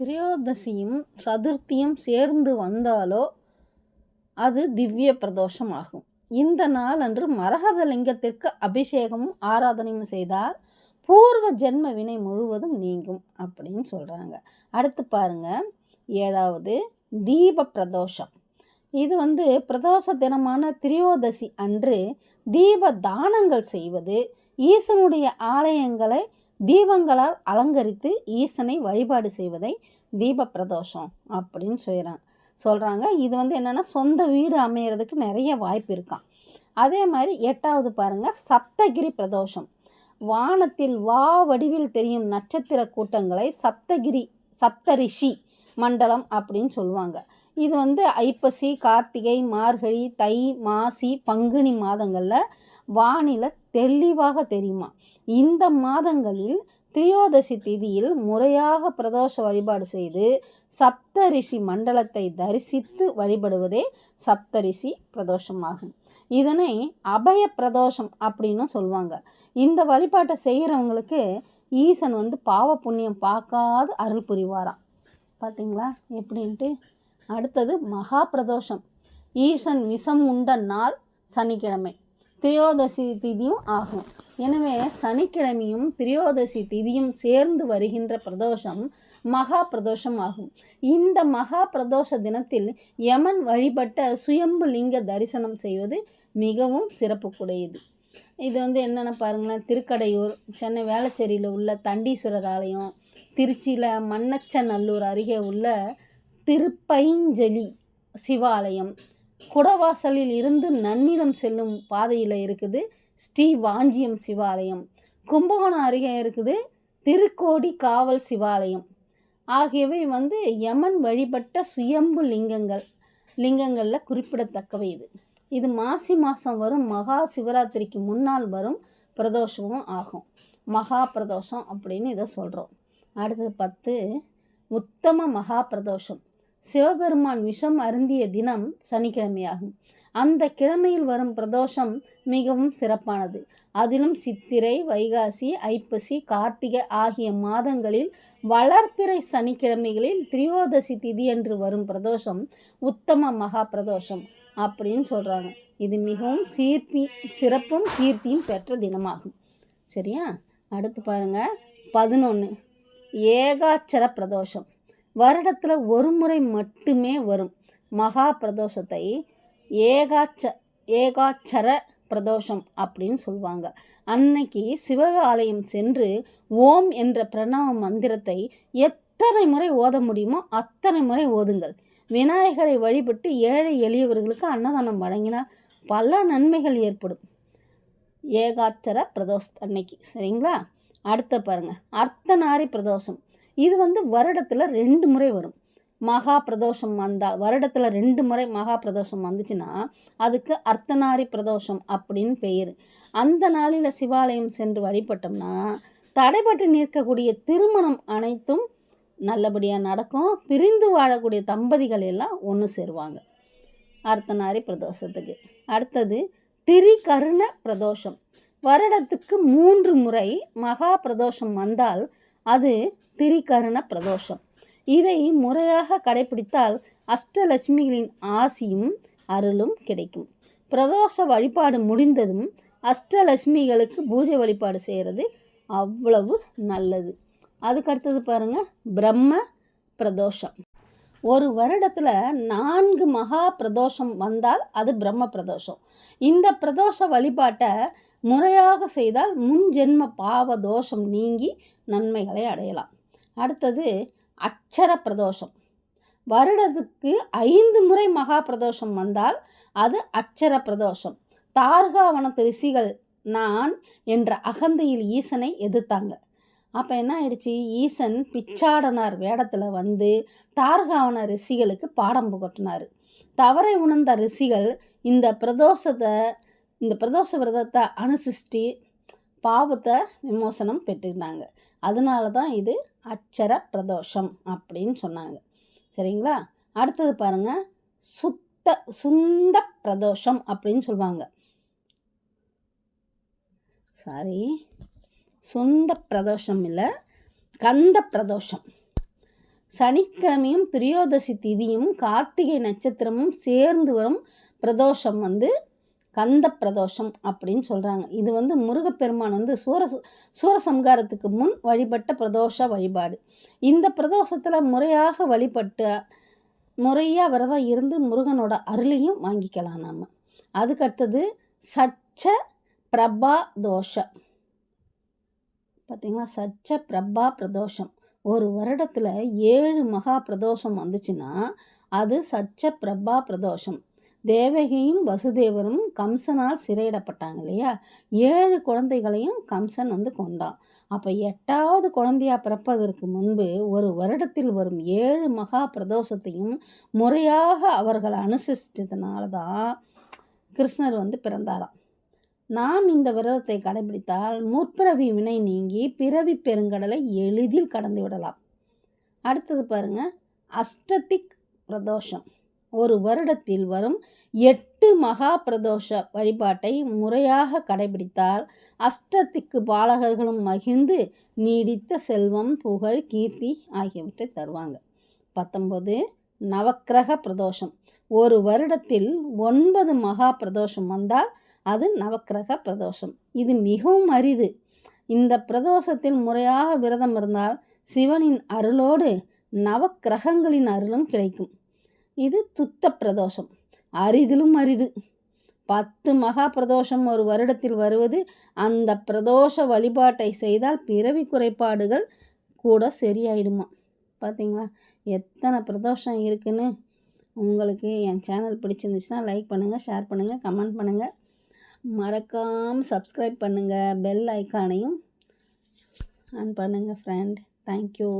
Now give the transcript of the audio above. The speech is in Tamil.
திரையோதசியும் சதுர்த்தியும் சேர்ந்து வந்தாலோ அது திவ்ய பிரதோஷம் ஆகும். இந்த நாள் அன்று மரகத லிங்கத்திற்கு அபிஷேகமும் ஆராதனையும் செய்தால் பூர்வ ஜென்ம வினை முழுவதும் நீங்கும் அப்படின்னு சொல்கிறாங்க. அடுத்து பாருங்க, 7வது தீப பிரதோஷம். இது பிரதோஷ தினமான திரையோதசி அன்று தீப தானங்கள் செய்வது, ஈசனுடைய ஆலயங்களை தீபங்களால் அலங்கரித்து ஈசனை வழிபாடு செய்வதை தீப பிரதோஷம் அப்படின்னு சொல்கிறாங்க. இது என்னென்னா சொந்த வீடு அமையிறதுக்கு நிறைய வாய்ப்பு இருக்காம். அதே மாதிரி 8வது பாருங்கள், சப்தகிரி பிரதோஷம். வானத்தில் வா வடிவில் தெரியும் நட்சத்திர கூட்டங்களை சப்தரிஷி மண்டலம் அப்படின்னு சொல்லுவாங்க. இது ஐப்பசி, கார்த்திகை, மார்கழி, தை, மாசி, பங்குனி மாதங்களில் வானில தெளிவாக தெரியுமா. இந்த மாதங்களில் திரையோதசி திதியில் முறையாக பிரதோஷ வழிபாடு செய்து சப்தரிஷி மண்டலத்தை தரிசித்து வழிபடுவதே சப்தரிஷி பிரதோஷமாகும். இதனை அபய பிரதோஷம் அப்படின்னு சொல்லுவாங்க. இந்த வழிபாட்டை செய்கிறவங்களுக்கு ஈசன் பாவ புண்ணியம் பார்க்காது அருள் புரிவாராம். பார்த்தீங்களா எப்படின்ட்டு. அடுத்தது மகா பிரதோஷம். ஈசன் விஷம் உண்ட நாள் சனிக்கிழமை, திரையோதசி திதியும் ஆகும். எனவே சனிக்கிழமையும் திரையோதசி திதியும் சேர்ந்து வருகின்ற பிரதோஷம் மகா பிரதோஷம் ஆகும். இந்த மகா பிரதோஷ தினத்தில் யமன் வழிபட்ட சுயம்பு லிங்க தரிசனம் செய்வது மிகவும் சிறப்புக்குடையது. இது என்னென்ன பாருங்களேன், திருக்கடையூர், சென்னை வேளச்சேரியில் உள்ள தண்டீஸ்வரர் ஆலயம், திருச்சியில் மண்ணச்சநல்லூர் அருகே உள்ள திருப்பைஞ்சலி சிவாலயம், குடவாசலில் இருந்து நன்னிலம் செல்லும் பாதையில் இருக்குது ஸ்ரீ வாஞ்சியம் சிவாலயம், கும்பகோணம் அருகே இருக்குது திருக்கோடி காவல் சிவாலயம் ஆகியவை யமன் வழிபட்ட சுயம்பு லிங்கங்களில் குறிப்பிடத்தக்கவை. இது மாசி மாதம் வரும் மகா சிவராத்திரிக்கு முன்னால் வரும் பிரதோஷமும் ஆகும். மகா பிரதோஷம் அப்படின்னு இதை சொல்கிறோம். அடுத்தது 10 உத்தம மகா பிரதோஷம். சிவபெருமான் விஷம் அருந்திய தினம் சனிக்கிழமையாகும். அந்த கிழமையில் வரும் பிரதோஷம் மிகவும் சிறப்பானது. அதிலும் சித்திரை, வைகாசி, ஐப்பசி, கார்த்திகை ஆகிய மாதங்களில் வளர்ப்பிறை சனிக்கிழமைகளில் திரையோதசி திதியன்று வரும் பிரதோஷம் உத்தம மகா பிரதோஷம் அப்படின்னு சொல்கிறாங்க. இது மிகவும் சிறப்பும் கீர்த்தியும் பெற்ற தினமாகும். சரியா? அடுத்து பாருங்கள் 11 ஏகாட்சர பிரதோஷம். வருடத்தில் ஒரு முறை மட்டுமே வரும் மகா பிரதோஷத்தை ஏகாட்சர பிரதோஷம் அப்படின்னு சொல்லுவாங்க. அன்னைக்கு சிவாலயம் சென்று ஓம் என்ற பிரணவ மந்திரத்தை எத்தனை முறை ஓத முடியுமோ அத்தனை முறை ஓதுங்கள். விநாயகரை வழிபட்டு ஏழை எளியவர்களுக்கு அன்னதானம் வழங்கினால் பல நன்மைகள் ஏற்படும் ஏகாட்சர பிரதோஷ அன்னைக்கு. சரிங்களா? அடுத்த பாருங்கள், அர்த்தநாரி பிரதோஷம். இது வருடத்தில் 2 முறை வரும் மகா பிரதோஷம் வந்தால். வருடத்தில் 2 முறை மகா பிரதோஷம் வந்துச்சுன்னா அதுக்கு அர்த்தநாரி பிரதோஷம் அப்படின்னு பெயர். அந்த நாளில் சிவாலயம் சென்று வழிபட்டோம்னா தடைபட்டு நிற்கக்கூடிய திருமணம் அனைத்தும் நல்லபடியாக நடக்கும். பிரிந்து வாழக்கூடிய தம்பதிகள் எல்லாம் ஒன்று சேருவாங்க அர்த்தநாரி பிரதோஷத்துக்கு. அடுத்தது திரிகருண பிரதோஷம். வருடத்துக்கு 3 முறை மகா பிரதோஷம் வந்தால் அது திரிகருண பிரதோஷம். இதை முறையாக கடைபிடித்தால் அஷ்டலட்சுமிகளின் ஆசியும் அருளும் கிடைக்கும். பிரதோஷ வழிபாடு முடிந்ததும் அஷ்டலட்சுமிகளுக்கு பூஜை வழிபாடு செய்கிறது அவ்வளவு நல்லது. அதுக்கடுத்தது பாருங்கள், பிரம்ம பிரதோஷம். ஒரு வருடத்தில் 4 மகா பிரதோஷம் வந்தால் அது பிரம்ம பிரதோஷம். இந்த பிரதோஷ வழிபாட்டை முறையாக செய்தால் முன் ஜென்ம பாவ தோஷம் நீங்கி நன்மைகளை அடையலாம். அடுத்தது அட்சர பிரதோஷம். வருடத்துக்கு 5 முறை மகா பிரதோஷம் வந்தால் அது அட்சர பிரதோஷம். தார்காவனத்து ரிஷிகள் நான் என்ற அகந்தையில் ஈசனை எதிர்த்தாங்க. அப்போ என்ன ஆயிடுச்சு, ஈசன் பிச்சாடனார் வேடத்தில் தார்காவன ரிஷிகளுக்கு பாடம் புகட்டினார். தவறை உணர்ந்த ரிஷிகள் இந்த பிரதோஷ விரதத்தை அனுசரித்து பாவத்தை விமோசனம் பெற்றுக்கிட்டாங்க. அதனால தான் இது அட்சர பிரதோஷம் அப்படின்னு சொன்னாங்க. சரிங்களா? அடுத்தது பாருங்கள், சுந்த பிரதோஷம் அப்படின்னு சொல்லுவாங்க. சுந்த பிரதோஷம் இல்லை, கந்த பிரதோஷம். சனிக்கிழமையும் திரியோதசி திதியும் கார்த்திகை நட்சத்திரமும் சேர்ந்து வரும் பிரதோஷம் கந்த பிரதோஷம் அப்படின்னு சொல்கிறாங்க. இது முருகப்பெருமான் சூரசம்காரத்துக்கு முன் வழிபட்ட பிரதோஷ வழிபாடு. இந்த பிரதோஷத்தில் முறையாக விரதம் இருந்து முருகனோட அருளையும் வாங்கிக்கலாம் நாம். அதுக்கடுத்தது சச்ச பிரபா தோஷம். பார்த்திங்களா, சச்ச பிரபா பிரதோஷம். ஒரு வருடத்தில் 7 மகா பிரதோஷம் வந்துச்சுன்னா அது சச்ச பிரபா பிரதோஷம். தேவகியும் வசுதேவரும் கம்சனால் சிறையிடப்பட்டாங்க இல்லையா, 7 குழந்தைகளையும் கம்சன் கொண்டான். அப்போ 8வது குழந்தையா பிறப்பதற்கு முன்பு ஒரு வருடத்தில் வரும் 7 மகா பிரதோஷத்தையும் முறையாக அவர்கள் அனுசரித்ததுனால தான் கிருஷ்ணர் பிறந்தாராம். நாம் இந்த விரதத்தை கடைபிடித்தால் முற்பிறவி வினை நீங்கி பிறவி பெருங்கடலை எளிதில் கடந்து விடலாம். அடுத்தது பாருங்க, அஷ்டதிக் பிரதோஷம். ஒரு வருடத்தில் வரும் 8 மகா பிரதோஷ வழிபாட்டை முறையாக கடைபிடித்தால் அஷ்டதிக்கு பாலகர்களும் மகிழ்ந்து நீடித்த செல்வம், புகழ், கீர்த்தி ஆகியவற்றை தருவாங்க. 19 நவக்கிரக பிரதோஷம். ஒரு வருடத்தில் 9 மகா பிரதோஷம் வந்தால் அது நவக்கிரக பிரதோஷம். இது மிகவும் அரிது. இந்த பிரதோஷத்தில் முறையாக விரதம் இருந்தால் சிவனின் அருளோடு நவக்கிரகங்களின் அருளும் கிடைக்கும். இது துத்த பிரதோஷம், அரிதிலும் அரிது. 10 மகா பிரதோஷம் ஒரு வருடத்தில் வருவது. அந்த பிரதோஷ வழிபாட்டை செய்தால் பிறவி குறைபாடுகள் கூட சரியாயிடுமா. பார்த்தீங்களா எத்தனை பிரதோஷம் இருக்குன்னு. உங்களுக்கு என் சேனல் பிடிச்சிருந்துச்சுன்னா லைக் பண்ணுங்கள், ஷேர் பண்ணுங்கள், கமெண்ட் பண்ணுங்கள். மறக்காமல் சப்ஸ்கிரைப் பண்ணுங்கள். பெல் ஐக்கானையும் ஆன் பண்ணுங்கள் ஃப்ரெண்ட். தேங்க்யூ.